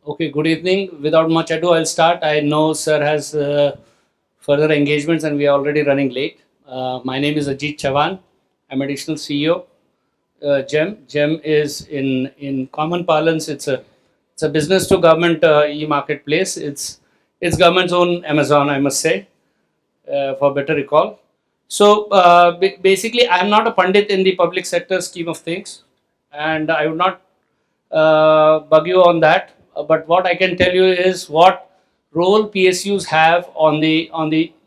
Okay, good evening. Without much ado, I'll start. I know Sir has further engagements and we are already running late. My name is Ajit Chavan. I'm additional CEO. GEM is in common parlance. It's a business to government e-marketplace. It's government's own Amazon, I must say, for better recall. So basically, I'm not a pundit in the public sector scheme of things, and I would not bug you on that. But what I can tell you is what role PSUs have on the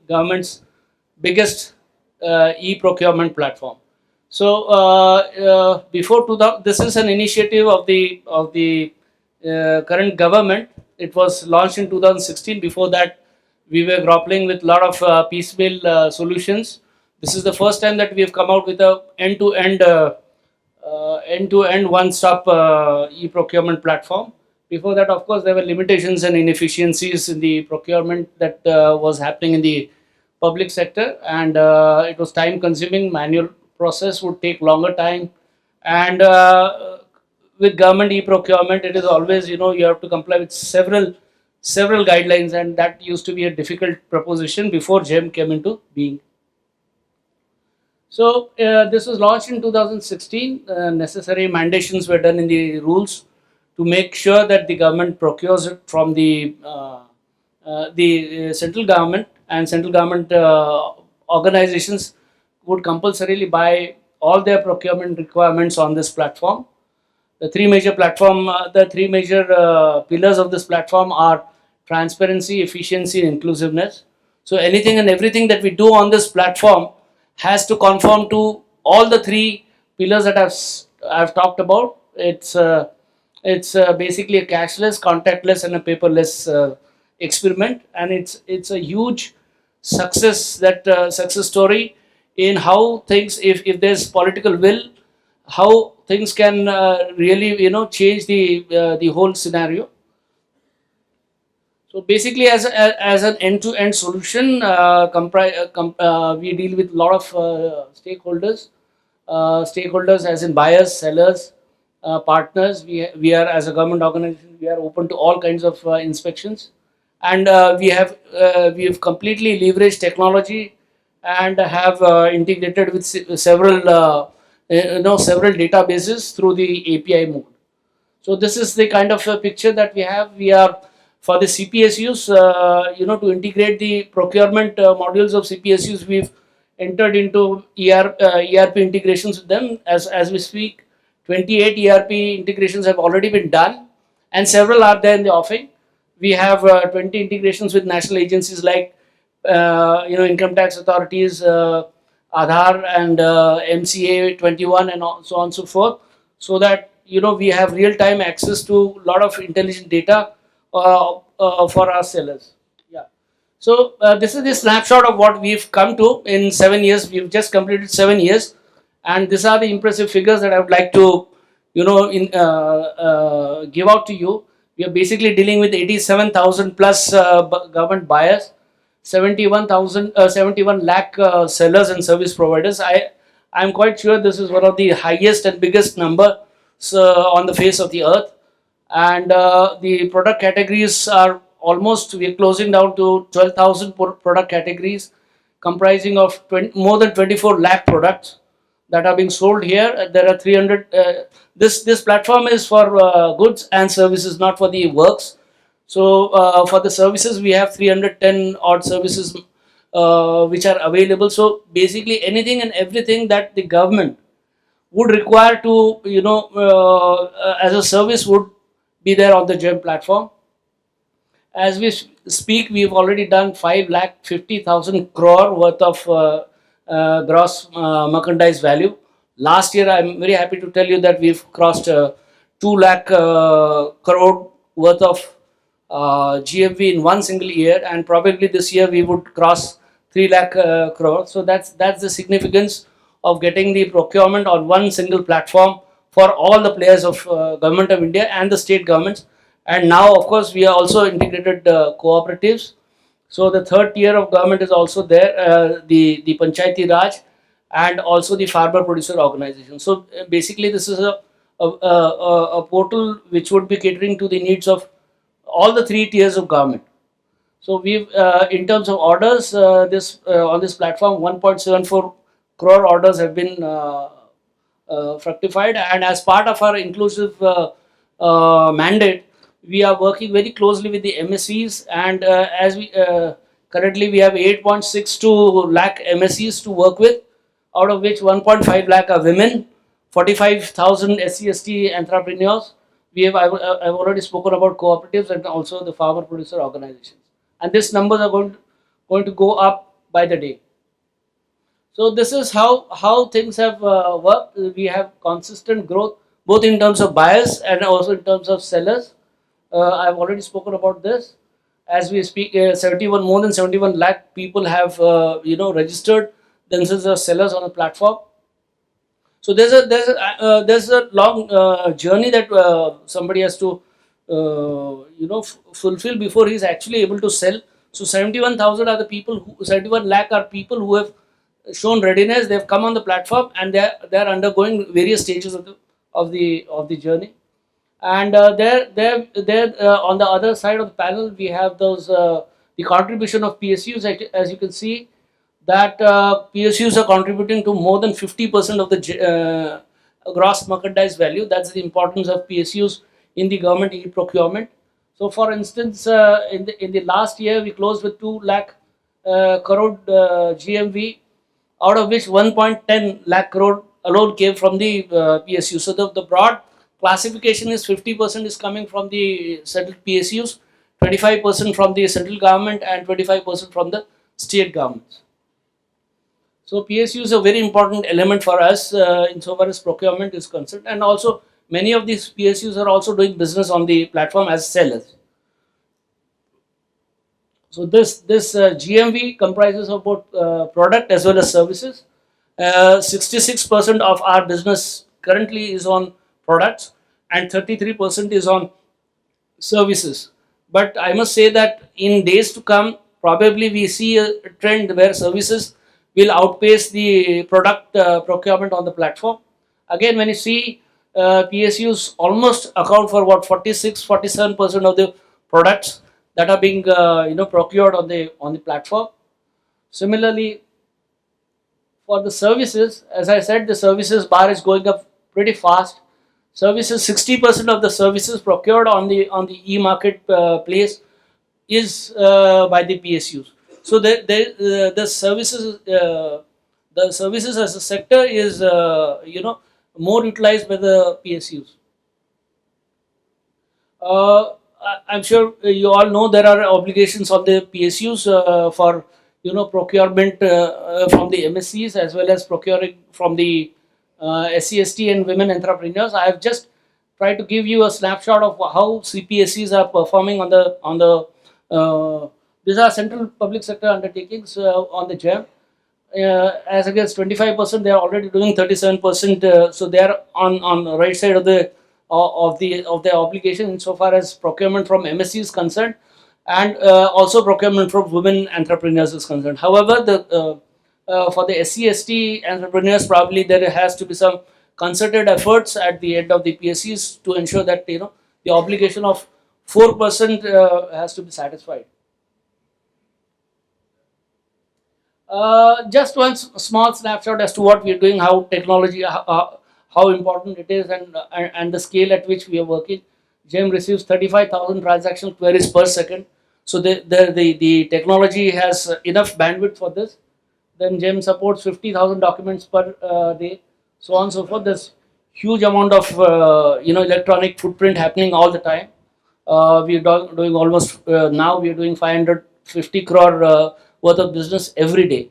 government's biggest e-procurement platform. So before 2000, this is an initiative of the current government. It was launched in 2016. Before that, we were grappling with a lot of piecemeal solutions. This is the first time that we have come out with a end-to-end one-stop e-procurement platform. Before that, of course, there were limitations and inefficiencies in the procurement that was happening in the public sector, and it was time-consuming. Manual process would take longer time, and with government e-procurement, it is always, you have to comply with several guidelines, and that used to be a difficult proposition before GEM came into being. So this was launched in 2016. Necessary mandations were done in the rules to make sure that the government procures it from the central government, and central government organizations would compulsorily buy all their procurement requirements on this platform. The three major pillars of this platform are transparency, efficiency, and inclusiveness. So anything and everything that we do on this platform has to conform to all the three pillars that I've talked about. It's basically a cashless, contactless, and a paperless experiment, and it's a huge success story in how things, if there's political will, how things can really change the whole scenario. So basically, as an end-to-end solution, we deal with a lot of stakeholders. Stakeholders, as in buyers, sellers, partners. We are, as a government organization, we are open to all kinds of inspections, and we have completely leveraged technology and have integrated with several databases through the API mode. So this is the kind of a picture that we have. We are for the CPSUs, to integrate the procurement modules of CPSUs. We've entered into ERP integrations with them as we speak. 28 ERP integrations have already been done, and several are there in the offing. We have 20 integrations with national agencies like income tax authorities, Aadhaar, and MCA 21, and so on and so forth, so that we have real time access to a lot of intelligent data for our sellers. Yeah. So this is the snapshot of what we've come to in 7 years. We've just completed 7 years, and these are the impressive figures that I would like to give out to you. We are basically dealing with 87,000 plus government buyers, 71 lakh sellers and service providers. I'm quite sure this is one of the highest and biggest number on the face of the earth, and the product categories are almost, we're closing down to 12,000 product categories, comprising of more than 24 lakh products that are being sold here. There are 300. This platform is for goods and services, not for the works. So for the services, we have 310 odd services which are available. So basically, anything and everything that the government would require to, as a service, would be there on the GEM platform. As we speak, we've already done 5,50,000 crore worth of gross merchandise value. Last year, I'm very happy to tell you that we've crossed 2 lakh crore worth of GMV in one single year, and probably this year we would cross 3 lakh crore. So that's the significance of getting the procurement on one single platform for all the players of Government of India and the state governments. And now, of course, we are also integrated cooperatives. So the third tier of government is also there, the Panchayati Raj, and also the farmer producer organization. So basically, this is a portal which would be catering to the needs of all the three tiers of government. So we've, in terms of orders, this on this platform, 1.74 crore orders have been fructified, and as part of our inclusive mandate, we are working very closely with the MSCs, and as we currently we have 8.62 lakh MSCs to work with, out of which 1.5 lakh are women, 45,000 SC/ST entrepreneurs. I've already spoken about cooperatives and also the farmer producer organizations, and these numbers are going to go up by the day. So this is how things have worked. We have consistent growth both in terms of buyers and also in terms of sellers. I've already spoken about this. As we speak, 71 more than 71 lakh people have registered themselves as sellers on the platform. So there's a long journey that somebody has to fulfill before he's actually able to sell. So 71,000 are the people 71 lakh are people who have shown readiness. They've come on the platform, and they're undergoing various stages of the journey. And there on the other side of the panel we have those the contribution of PSUs. As you can see, that PSUs are contributing to more than 50% of the gross merchandise value. That's the importance of PSUs in the government e-procurement. So, for instance, in the last year, we closed with 2 lakh crore GMV, out of which 1.10 lakh crore alone came from the PSU. So, the broad classification is 50% is coming from the central PSUs, 25% from the central government, and 25% from the state governments. So PSU is a very important element for us insofar as procurement is concerned, and also many of these PSUs are also doing business on the platform as sellers. So this GMV comprises of both product as well as services. 66% of our business currently is on products, and 33% is on services. But I must say that in days to come, probably we see a trend where services will outpace the product procurement on the platform. Again, when you see PSUs almost account for what 46-47% of the products that are being procured on the platform. Similarly, for the services, as I said, the services bar is going up pretty fast. Services, 60% of the services procured on the e-market place is by the PSUs. So the services as a sector is more utilized by the PSUs. I'm sure you all know there are obligations on the PSUs for procurement from the MSCs, as well as procuring from the SC/ST and women entrepreneurs. I have just tried to give you a snapshot of how CPSCs are performing on the these are central public sector undertakings on the GEM. As against 25%, they are already doing 37%. So they are on the right side of the obligation insofar as procurement from MSC is concerned, and also procurement from women entrepreneurs is concerned. However, for the SC/ST entrepreneurs, probably there has to be some concerted efforts at the end of the PSCs to ensure that the obligation of 4% has to be satisfied. Just one small snapshot as to what we are doing, how technology, how important it is, and the scale at which we are working. GEM receives 35,000 transaction queries per second. So the technology has enough bandwidth for this. Then GEM supports 50,000 documents per day, so on and so forth. There's huge amount of electronic footprint happening all the time. We are doing almost now we are doing 550 crore worth of business every day.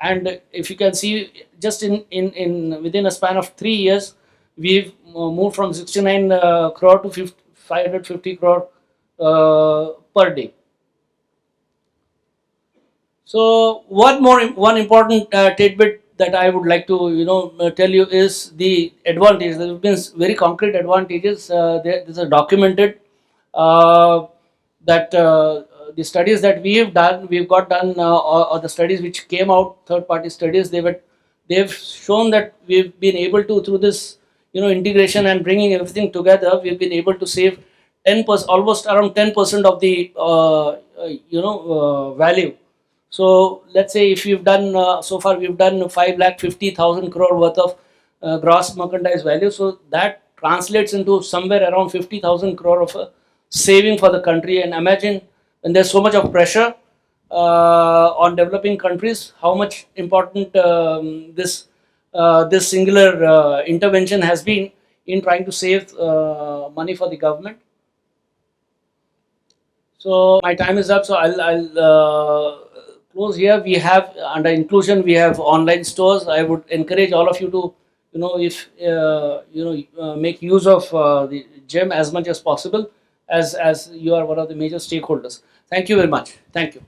And if you can see, just in within a span of 3 years, we've moved from 69 crore to 550 crore per day. So one important tidbit that I would like to tell you is the advantage. There have been very concrete advantages. These are documented. That the studies that we've got done, or the studies which came out, third-party studies, they've shown that we've been able to, through this integration and bringing everything together, we've been able to save 10%, almost around 10% of the value. So let's say if we've done so far we've done 5,50,000 crore worth of gross merchandise value. So that translates into somewhere around 50,000 crore of a saving for the country. And imagine when there's so much of pressure on developing countries, how much important this singular intervention has been in trying to save money for the government. So my time is up. So I'll close here. We have under inclusion, we have online stores. I would encourage all of you to, if make use of the gem as much as possible, as you are one of the major stakeholders. Thank you very much. Thank you.